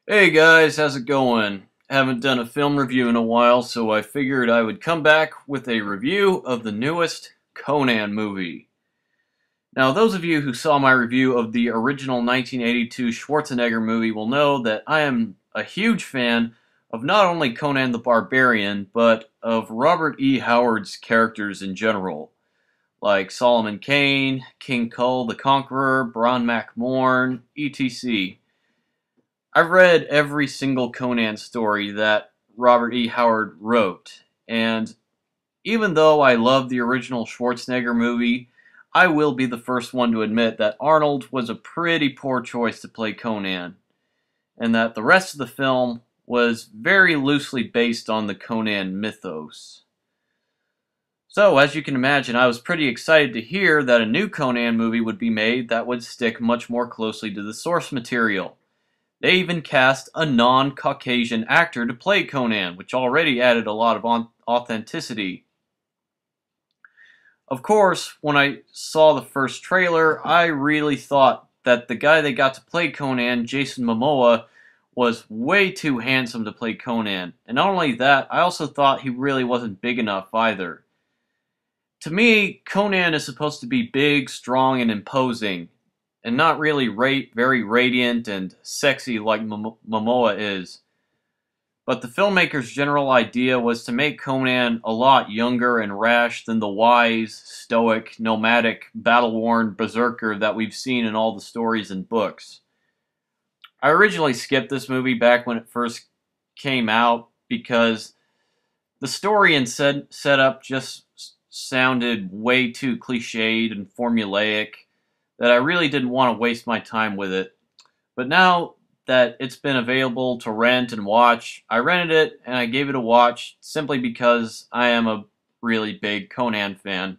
Hey guys, how's it going? Haven't done a film review in a while, so I figured I would come back with a review of the newest Conan movie. Now, those of you who saw my review of the original 1982 Schwarzenegger movie will know that I am a huge fan of not only Conan the Barbarian, but of Robert E. Howard's characters in general, like Solomon Kane, King Kull the Conqueror, Bron MacMorn, etc. I've read every single Conan story that Robert E. Howard wrote, and even though I love the original Schwarzenegger movie, I will be the first one to admit that Arnold was a pretty poor choice to play Conan, and that the rest of the film was very loosely based on the Conan mythos. So, as you can imagine, I was pretty excited to hear that a new Conan movie would be made that would stick much more closely to the source material. They even cast a non-Caucasian actor to play Conan, which already added a lot of authenticity. Of course, when I saw the first trailer, I really thought that the guy they got to play Conan, Jason Momoa, was way too handsome to play Conan. And not only that, I also thought he really wasn't big enough either. To me, Conan is supposed to be big, strong, and imposing, and not really very radiant and sexy like Momoa is. But the filmmaker's general idea was to make Conan a lot younger and rash than the wise, stoic, nomadic, battle-worn berserker that we've seen in all the stories and books. I originally skipped this movie back when it first came out because the story and setup just sounded way too cliched and formulaic that I really didn't want to waste my time with it. But now that it's been available to rent and watch, I rented it and I gave it a watch simply because I am a really big Conan fan.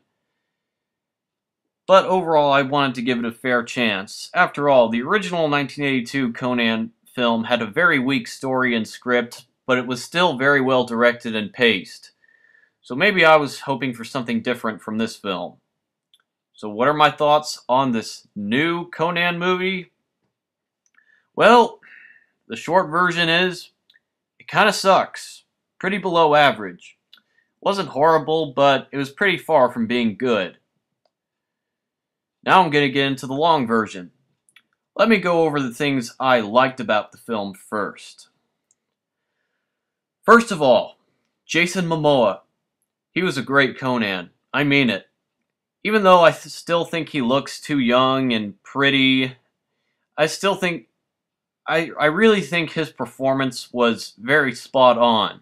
But overall, I wanted to give it a fair chance. After all, the original 1982 Conan film had a very weak story and script, but it was still very well directed and paced. So maybe I was hoping for something different from this film. So what are my thoughts on this new Conan movie? Well, the short version is, it kind of sucks. Pretty below average. Wasn't horrible, but it was pretty far from being good. Now I'm going to get into the long version. Let me go over the things I liked about the film first. First of all, Jason Momoa. He was a great Conan. I mean it. Even though I still think he looks too young and pretty, I still think, I really think his performance was very spot on.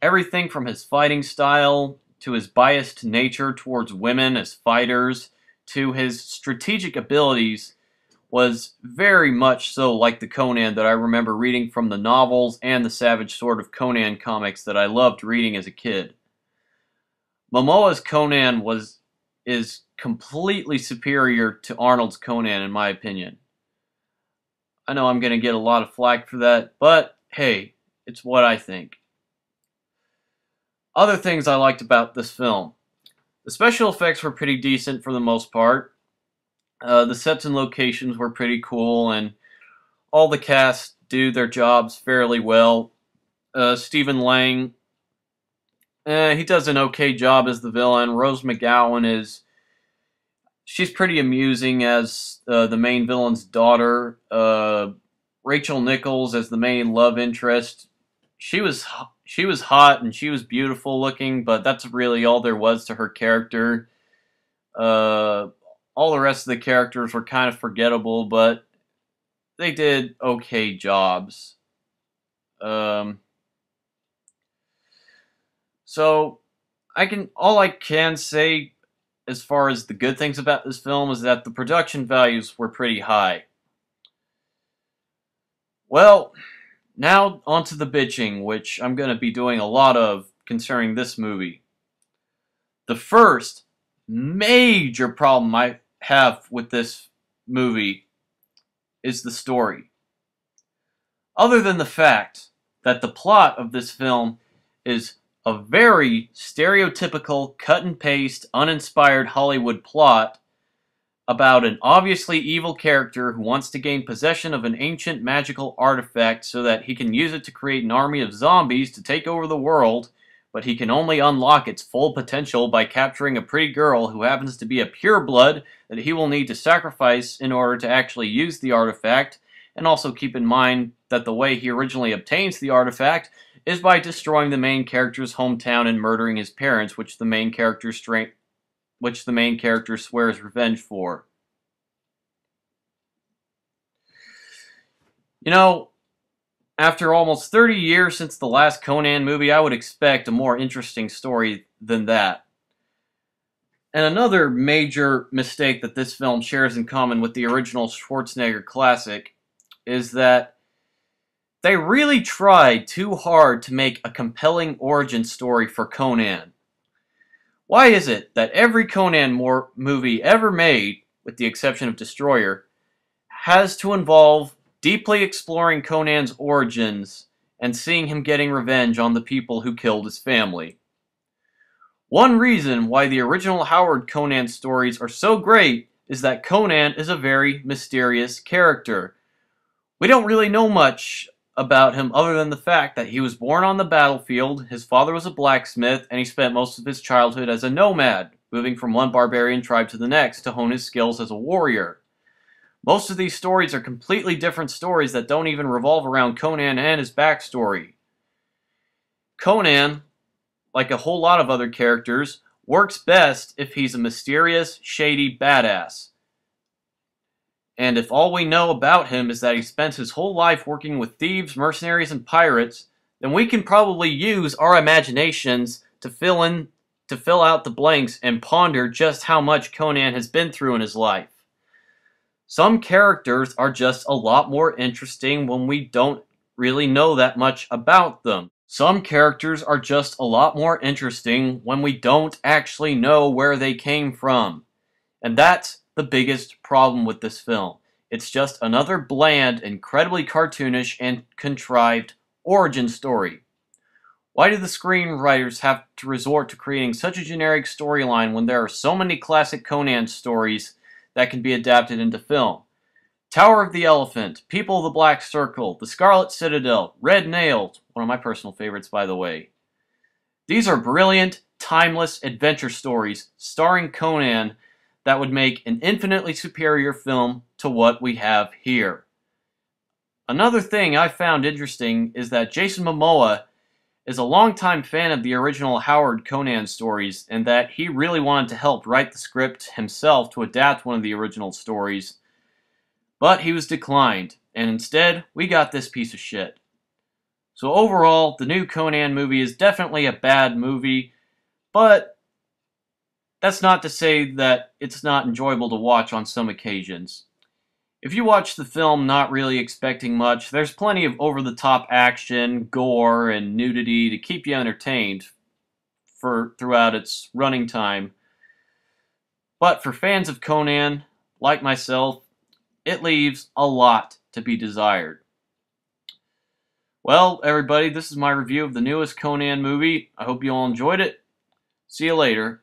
Everything from his fighting style, to his biased nature towards women as fighters, to his strategic abilities, was very much so like the Conan that I remember reading from the novels and the Savage Sword of Conan comics that I loved reading as a kid. Momoa's Conan is completely superior to Arnold's Conan, in my opinion. I know I'm going to get a lot of flack for that, but hey, it's what I think. Other things I liked about this film. The special effects were pretty decent for the most part. The sets and locations were pretty cool, and all the cast do their jobs fairly well. Stephen Lang, he does an okay job as the villain. Rose McGowan she's pretty amusing as the main villain's daughter. Rachel Nichols as the main love interest. She was hot and she was beautiful looking, but that's really all there was to her character. All the rest of the characters were kind of forgettable, but they did okay jobs. So all I can say as far as the good things about this film is that the production values were pretty high. Well, now onto the bitching, which I'm going to be doing a lot of concerning this movie. The first major problem I have with this movie is the story. Other than the fact that the plot of this film is a very stereotypical, cut and paste, uninspired Hollywood plot about an obviously evil character who wants to gain possession of an ancient magical artifact so that he can use it to create an army of zombies to take over the world, but he can only unlock its full potential by capturing a pretty girl who happens to be a pureblood that he will need to sacrifice in order to actually use the artifact, and also keep in mind that the way he originally obtains the artifact is by destroying the main character's hometown and murdering his parents, which the main character swears revenge for. You know, after almost 30 years since the last Conan movie, I would expect a more interesting story than that. And another major mistake that this film shares in common with the original Schwarzenegger classic is that they really tried too hard to make a compelling origin story for Conan. Why is it that every Conan movie ever made, with the exception of Destroyer, has to involve deeply exploring Conan's origins and seeing him getting revenge on the people who killed his family? One reason why the original Howard Conan stories are so great is that Conan is a very mysterious character. We don't really know much about him other than the fact that he was born on the battlefield, his father was a blacksmith, and he spent most of his childhood as a nomad, moving from one barbarian tribe to the next to hone his skills as a warrior. Most of these stories are completely different stories that don't even revolve around Conan and his backstory. Conan, like a whole lot of other characters, works best if he's a mysterious, shady badass. And if all we know about him is that he spent his whole life working with thieves, mercenaries, and pirates, then we can probably use our imaginations to fill out the blanks and ponder just how much Conan has been through in his life. Some characters are just a lot more interesting when we don't really know that much about them. Some characters are just a lot more interesting when we don't actually know where they came from. And that's the biggest problem with this film. It's just another bland, incredibly cartoonish, and contrived origin story. Why do the screenwriters have to resort to creating such a generic storyline when there are so many classic Conan stories that can be adapted into film? Tower of the Elephant, People of the Black Circle, The Scarlet Citadel, Red Nailed, one of my personal favorites by the way. These are brilliant, timeless adventure stories starring Conan that would make an infinitely superior film to what we have here. Another thing I found interesting is that Jason Momoa is a longtime fan of the original Howard Conan stories, and that he really wanted to help write the script himself to adapt one of the original stories, but he was declined, and instead we got this piece of shit. So overall, the new Conan movie is definitely a bad movie, but that's not to say that it's not enjoyable to watch on some occasions. If you watch the film not really expecting much, there's plenty of over-the-top action, gore, and nudity to keep you entertained throughout its running time. But for fans of Conan, like myself, it leaves a lot to be desired. Well, everybody, this is my review of the newest Conan movie. I hope you all enjoyed it. See you later.